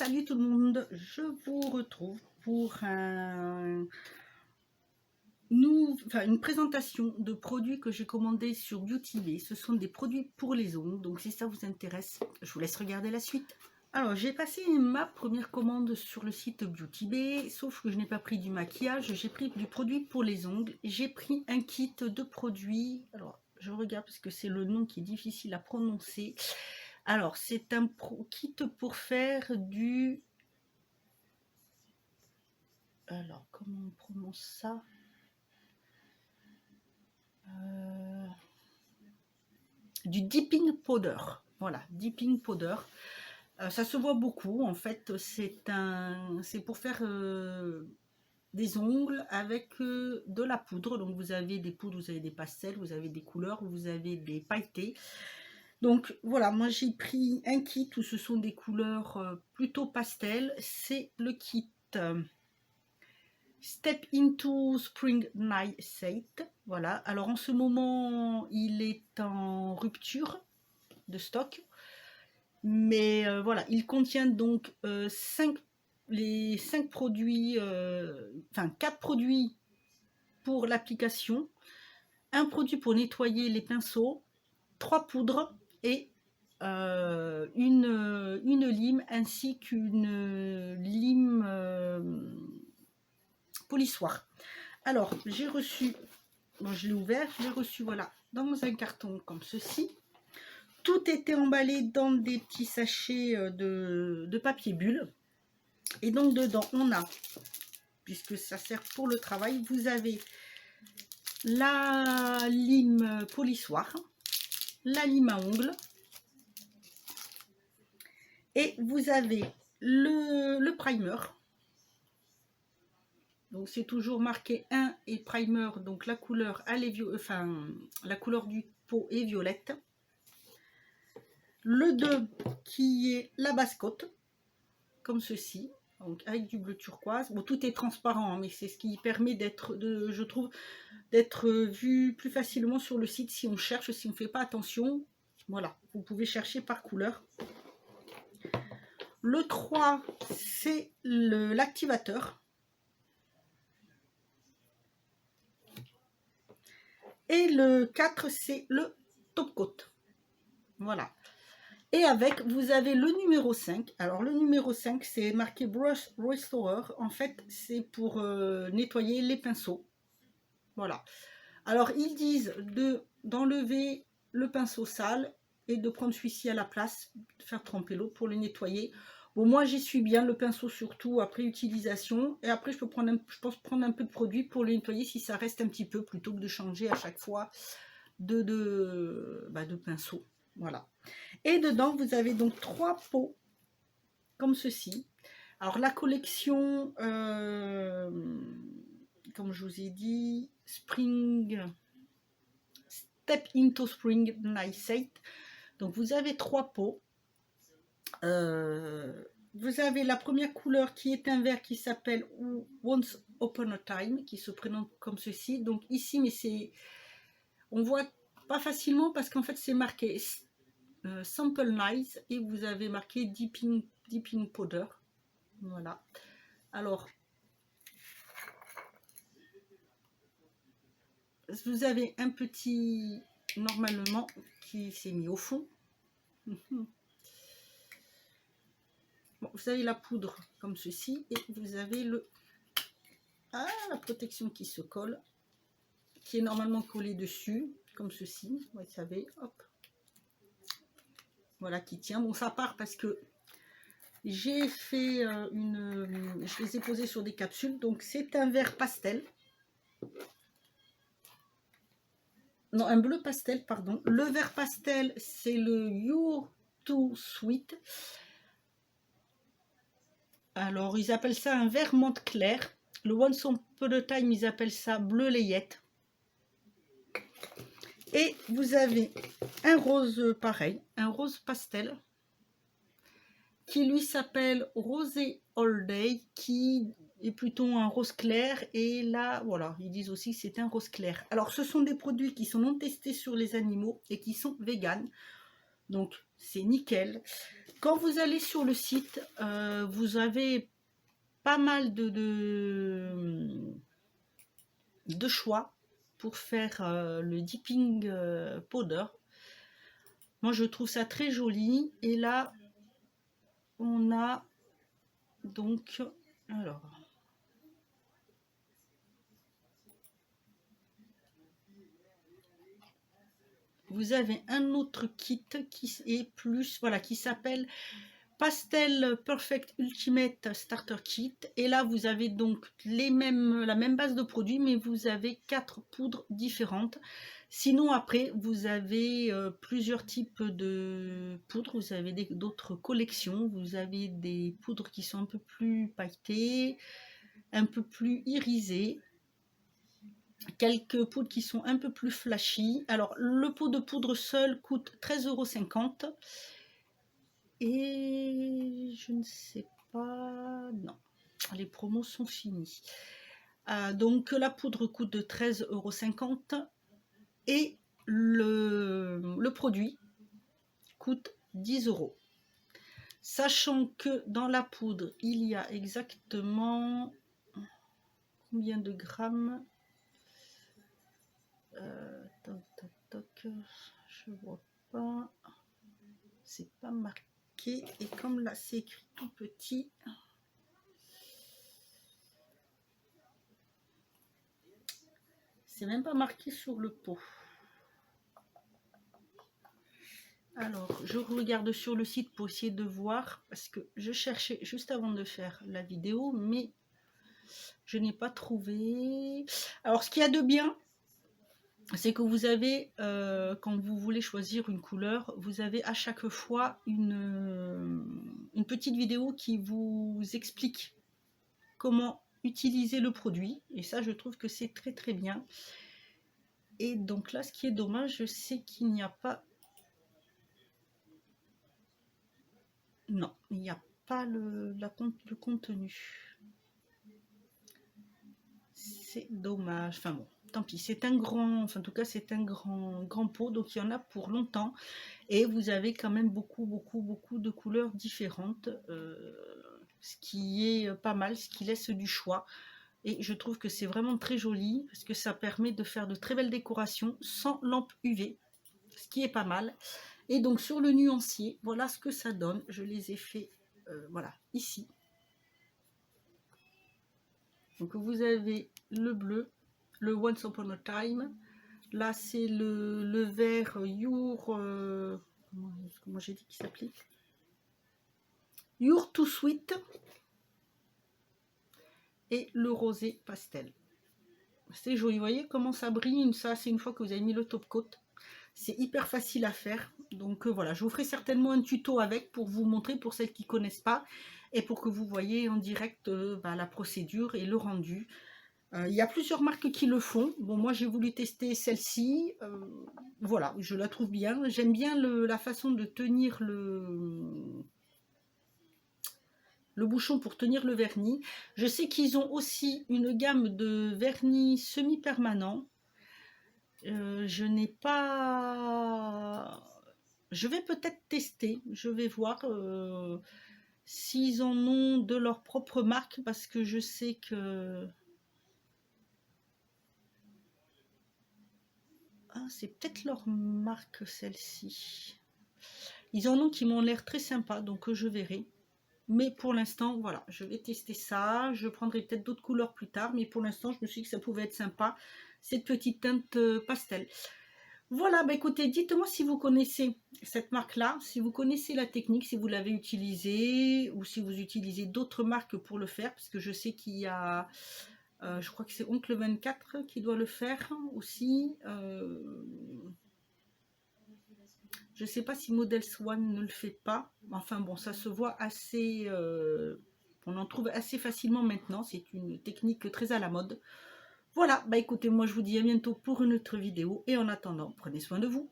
Salut tout le monde, je vous retrouve pour une présentation de produits que j'ai commandés sur Beauty Bay. Ce sont des produits pour les ongles, donc si ça vous intéresse, je vous laisse regarder la suite. Alors j'ai passé ma première commande sur le site Beauty Bay, sauf que je n'ai pas pris du maquillage, j'ai pris du produit pour les ongles. J'ai pris un kit de produits, alors je regarde parce que c'est le nom qui est difficile à prononcer. Alors c'est un kit pour faire du... Alors, comment on prononce ça? Du dipping powder. Voilà, dipping powder. Ça se voit beaucoup. En fait, c'est pour faire des ongles avec de la poudre. Donc, vous avez des poudres, vous avez des pastels, vous avez des couleurs, vous avez des pailletés. Donc, voilà, moi j'ai pris un kit où ce sont des couleurs plutôt pastel. C'est le kit... Step into Spring Night Set. Voilà. Alors en ce moment, il est en rupture de stock. Mais voilà, il contient donc les 5 produits, 4 produits pour l'application, un produit pour nettoyer les pinceaux, 3 poudres et une lime ainsi qu'une lime polissoir. Alors, j'ai reçu, bon, je l'ai ouvert, je l'ai reçu, voilà, dans un carton comme ceci. Tout était emballé dans des petits sachets de papier bulle. Et donc, dedans, on a, puisque ça sert pour le travail, vous avez la lime polissoir, la lime à ongles, et vous avez le primer. Donc c'est toujours marqué 1 et primer, donc la couleur, la couleur du pot est violette. Le 2 qui est la base cote, comme ceci, donc avec du bleu turquoise. Bon, tout est transparent, mais c'est ce qui permet d'être, je trouve, d'être vu plus facilement sur le site si on cherche, si on ne fait pas attention. Voilà, vous pouvez chercher par couleur. Le 3, c'est l'activateur. Et le 4, c'est le top coat. Voilà. Et avec, vous avez le numéro 5. Alors, le numéro 5, c'est marqué Brush Restorer. En fait, c'est pour nettoyer les pinceaux. Voilà. Alors, ils disent d'enlever le pinceau sale et de prendre celui-ci à la place, de faire tremper l'eau pour le nettoyer. Bon, moi, j'y suis bien, le pinceau surtout après utilisation. Et après, je pense prendre un peu de produit pour le nettoyer si ça reste un petit peu, plutôt que de changer à chaque fois de pinceau. Voilà. Et dedans, vous avez donc 3 pots comme ceci. Alors, la collection, comme je vous ai dit, Step into Spring Night Set. Donc, vous avez 3 pots. Vous avez la première couleur qui est un vert qui s'appelle Once Upon a Time, qui se présente comme ceci. Donc, ici, mais c'est... On voit pas facilement parce qu'en fait, c'est marqué... Sample Nice et vous avez marqué dipping powder. Voilà. Alors, vous avez un petit, normalement, qui s'est mis au fond. Bon, vous avez la poudre comme ceci et vous avez la protection qui se colle, qui est normalement collée dessus, comme ceci. Vous savez, hop. Voilà, qui tient. Bon, ça part parce que j'ai fait je les ai posés sur des capsules. Donc, c'est un vert pastel. Non, un bleu pastel, pardon. Le vert pastel, c'est le You're Too Sweet. Alors, ils appellent ça un vert menthe clair. Le Once Upon a Time, ils appellent ça bleu layette. Et vous avez un rose pareil, un rose pastel, qui lui s'appelle Rosé All Day, qui est plutôt un rose clair. Et là, voilà, ils disent aussi que c'est un rose clair. Alors, ce sont des produits qui sont non testés sur les animaux et qui sont véganes. Donc c'est nickel. Quand vous allez sur le site, vous avez pas mal de choix pour faire le dipping powder. Moi je trouve ça très joli. Et là on a donc, alors, vous avez un autre kit qui est plus, voilà, qui s'appelle Pastel Perfect Ultimate Starter Kit. Et là, vous avez donc la même base de produits, mais vous avez 4 poudres différentes. Sinon, après, vous avez plusieurs types de poudres. Vous avez d'autres collections. Vous avez des poudres qui sont un peu plus pailletées, un peu plus irisées. Quelques poudres qui sont un peu plus flashy. Alors, le pot de poudre seul coûte 13,50 €. Et je ne sais pas... Non, les promos sont finis. Donc, la poudre coûte de 13,50 € et le produit coûte 10 €. Sachant que dans la poudre, il y a exactement... Combien de grammes? Toc, toc, toc, je vois pas, c'est pas marqué, et comme là c'est écrit tout petit, c'est même pas marqué sur le pot. Alors je regarde sur le site pour essayer de voir, parce que je cherchais juste avant de faire la vidéo, mais je n'ai pas trouvé. Alors ce qu'il y a de bien, c'est que vous avez, quand vous voulez choisir une couleur, vous avez à chaque fois une petite vidéo qui vous explique comment utiliser le produit. Et ça, je trouve que c'est très très bien. Et donc là, ce qui est dommage, je sais qu'il n'y a pas... Non, il n'y a pas le contenu. C'est dommage. Enfin bon, tant pis, c'est un grand, enfin en tout cas c'est un grand pot, donc il y en a pour longtemps, et vous avez quand même beaucoup de couleurs différentes, ce qui est pas mal, ce qui laisse du choix, et je trouve que c'est vraiment très joli, parce que ça permet de faire de très belles décorations sans lampe UV, ce qui est pas mal. Et donc sur le nuancier, voilà ce que ça donne, je les ai fait, voilà, ici. Donc vous avez le bleu, le Once Upon a Time. Là c'est le vert Your... comment j'ai dit qu'il s'appelait, Your Too Sweet. Et le rosé pastel. C'est joli, vous voyez comment ça brille. Ça c'est une fois que vous avez mis le top coat. C'est hyper facile à faire. Donc voilà, je vous ferai certainement un tuto avec pour vous montrer, pour celles qui ne connaissent pas, et pour que vous voyez en direct la procédure et le rendu. Il y a plusieurs marques qui le font. Bon, moi j'ai voulu tester celle-ci. Voilà, je la trouve bien. J'aime bien la façon de tenir le bouchon pour tenir le vernis. Je sais qu'ils ont aussi une gamme de vernis semi-permanent. Je n'ai pas... Je vais peut-être tester. Je vais voir s'ils en ont de leur propre marque, parce que je sais que... Ah, c'est peut-être leur marque, celle-ci. Ils en ont qui m'ont l'air très sympa, donc je verrai. Mais pour l'instant, voilà, je vais tester ça. Je prendrai peut-être d'autres couleurs plus tard, mais pour l'instant, je me suis dit que ça pouvait être sympa, cette petite teinte pastel. Voilà, bah écoutez, dites-moi si vous connaissez cette marque-là, si vous connaissez la technique, si vous l'avez utilisée, ou si vous utilisez d'autres marques pour le faire, parce que je sais qu'il y a... je crois que c'est Oncle 24 qui doit le faire aussi. Je ne sais pas si Model Swan ne le fait pas. Enfin bon, ça se voit assez... on en trouve assez facilement maintenant. C'est une technique très à la mode. Voilà, bah écoutez, moi je vous dis à bientôt pour une autre vidéo. Et en attendant, prenez soin de vous.